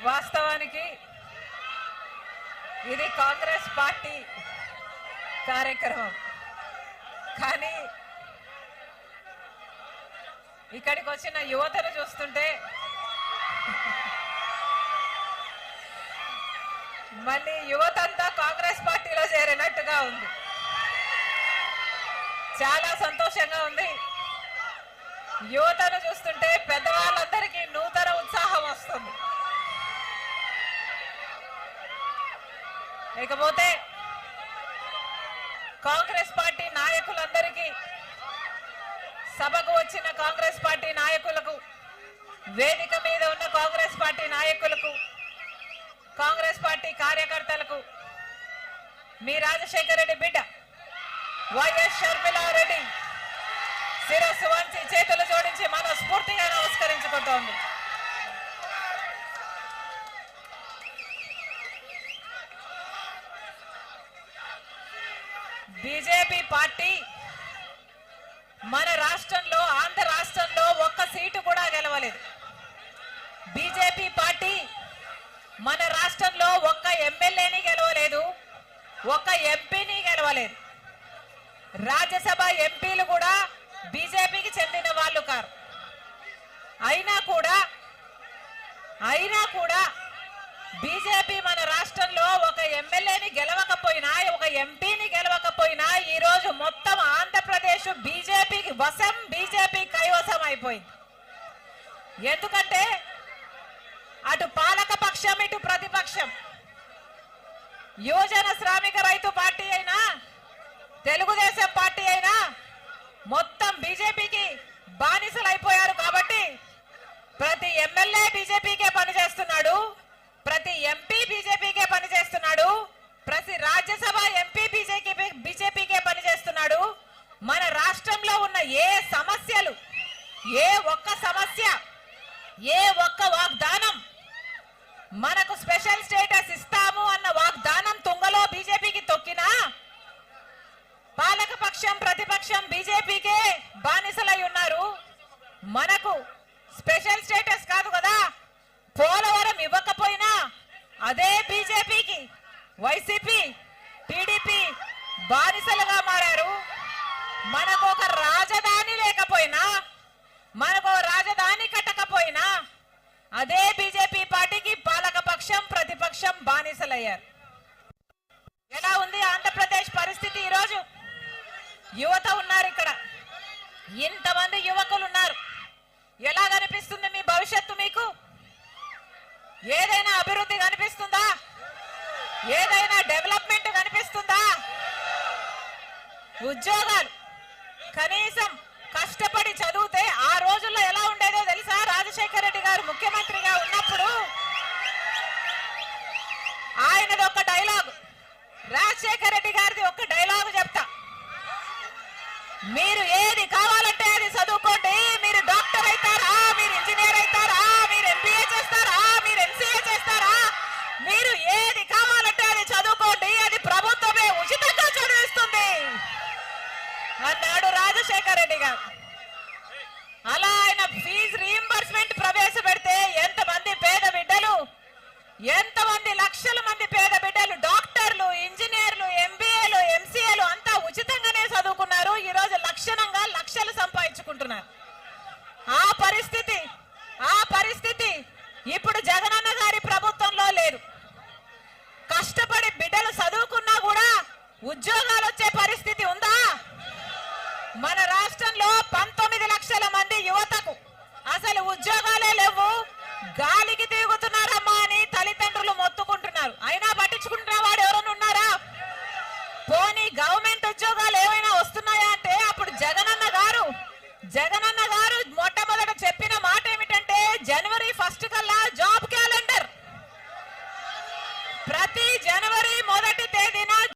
వాస్తవానికి ఇది కాంగ్రెస్ పార్టీ కార్యక్రమం, కానీ ఇక్కడికి వచ్చిన యువతను చూస్తుంటే మళ్ళీ యువతంతా కాంగ్రెస్ పార్టీలో చేరినట్టుగా ఉంది. చాలా సంతోషంగా ఉంది. యువతను చూస్తుంటే పెద్దవాళ్ళందరికీ నూతన ఉత్సాహం వస్తుంది. ఇకపోతే కాంగ్రెస్ పార్టీ నాయకులందరికీ, సభకు వచ్చిన కాంగ్రెస్ పార్టీ నాయకులకు, వేదిక మీద ఉన్న కాంగ్రెస్ పార్టీ నాయకులకు, కాంగ్రెస్ పార్టీ కార్యకర్తలకు మీ రాజశేఖర రెడ్డి బిడ్డ వైఎస్ షర్మిలారెడ్డి శిరస్సు వంచి చేతులు జోడించి మనస్ఫూర్తిగా నమస్కరించుకుంటోంది. బీజేపీ పార్టీ మన రాష్ట్రంలో, ఆంధ్ర రాష్ట్రంలో ఒక్క సీటు కూడా గెలవలేదు. బీజేపీ పార్టీ మన రాష్ట్రంలో ఒక్క ఎమ్మెల్యేని గెలవలేదు, ఒక్క ఎంపీని గెలవలేదు. రాజ్యసభ ఎంపీలు కూడా బీజేపీకి చెందిన వాళ్ళు కారు. అయినా కూడా బీజేపీ మన రాష్ట్రంలో ఒక ఎమ్మెల్యేని గెలవకపోయినా, ఒక ఎంపీని గెలవకపోయినా ఈరోజు మొత్తం ఆంధ్రప్రదేశ్ బీజేపీకి వశం, బీజేపీ కైవసం అయిపోయింది. ఎందుకంటే అటు పాలక పక్షం, ఇటు ప్రతిపక్షం, యువజన శ్రామిక రైతు పార్టీ అయినా, తెలుగుదేశం పార్టీ అయినా మొత్తం బీజేపీకి బానిసలు అయిపోయారు. కాబట్టి ప్రతి ఎమ్మెల్యే బీజేపీకే పనిచేస్తున్నాడు, ప్రతి ఎంపీ బీజేపీకే పనిచేస్తున్నాడు, ప్రతి రాజ్యసభ ఎంపీ బీజేపీకే పనిచేస్తున్నాడు. మన రాష్ట్రంలో ఉన్న ఏ సమస్యలు, ఏ ఒక్క సమస్య, ఏ ఒక్క వాగ్దానం, మనకు స్పెషల్ స్టేటస్ ఇస్తాము అన్న వాగ్దానం తుంగలో బీజేపీకి తొక్కినా పాలక పక్షం, ప్రతిపక్షం బీజేపీకే బానిసలై ఉన్నారు. మనకు స్పెషల్ స్టేటస్ కాదు కదా, పోలవరం ఇవ్వకపోయినా అదే బీజేపీకి వైసీపీ, టీడీపీ బానిసలుగా మారారు. మనకు ఒక రాజధాని లేకపోయినా, మనకు రాజధాని కట్టకపోయినా అదే బీజేపీ పార్టీకి పాలక పక్షం, ప్రతిపక్షం బానిసలయ్యారు. ఎలా ఉంది ఆంధ్రప్రదేశ్ పరిస్థితి ఈరోజు? యువత ఉన్నారు ఇక్కడ, ఇంతమంది యువకులు ఉన్నారు. ఎలా కనిపిస్తుంది మీ భవిష్యత్తు? మీకు ఏదైనా అభివృద్ధి కనిపిస్తుందా? ఏదైనా డెవలప్మెంట్ కనిపిస్తుందా? ఉద్యోగాలు కనీసం కష్టపడి చదివితే ఆ రోజుల్లో ఎలా ఉండేదో తెలుసా? రాజశేఖర రెడ్డి గారు ముఖ్యమంత్రిగా ఉన్నప్పుడు ఆయనది ఒక డైలాగ్, రాజశేఖర రెడ్డి గారిది ఒక డైలాగ్ చెప్తా. మీరు ఏది కావాలంటే అది చదువుకోండి, మీరు డాక్టర్ అవుతారా, మీరు ఇంజనీర్ అవుతారా, మీరు ఎంబీఏ చేస్తారా, మీరు ఎంసీఏ చేస్తారా, మీరు ఏది కావాలంటే అది చదువుకోండి, అది ప్రభుత్వమే ఉచితంగా చదివిస్తుంది అన్నాడు రాజశేఖర రెడ్డి గారు. అలా ఆయన ఫీజు రీయింబర్స్మెంట్ ప్రవేశపెడితే ఎంతమంది పేద బిడ్డలు, ఎంతమంది లక్షల మంది పేద బిడ్డలు డాక్టర్లు, ఇంజనీర్లు, ఎంబీఏలు, ఎంసీఏలు అంతా ఉచితంగానే చదువుకున్నారు. ఈరోజు లక్షణంగా లక్షలు సంపాదించుకుంటున్నారు. ఆ పరిస్థితి ఇప్పుడు జగనన్న గారి ప్రభుత్వంలో లేదు. కష్టపడి బిడ్డలు చదువుకున్నా కూడా ఉద్యోగాలు వచ్చే పరిస్థితి ఉందా? మన రాష్ట్రంలో 19 లక్షల మంది యువతకు అసలు ఉద్యోగాలే లేవు. గాలికి తిరుగుతున్నారమ్మా అని తల్లిదండ్రులు మొత్తుకుంటున్నారు. అయినా పట్టించుకుంటున్న వాడు ఎవరైనా ఉన్నారా? పోనీ గవర్నమెంట్ ఉద్యోగాలు ఏమైనా వస్తున్నాయా అంటే అప్పుడు జగనన్న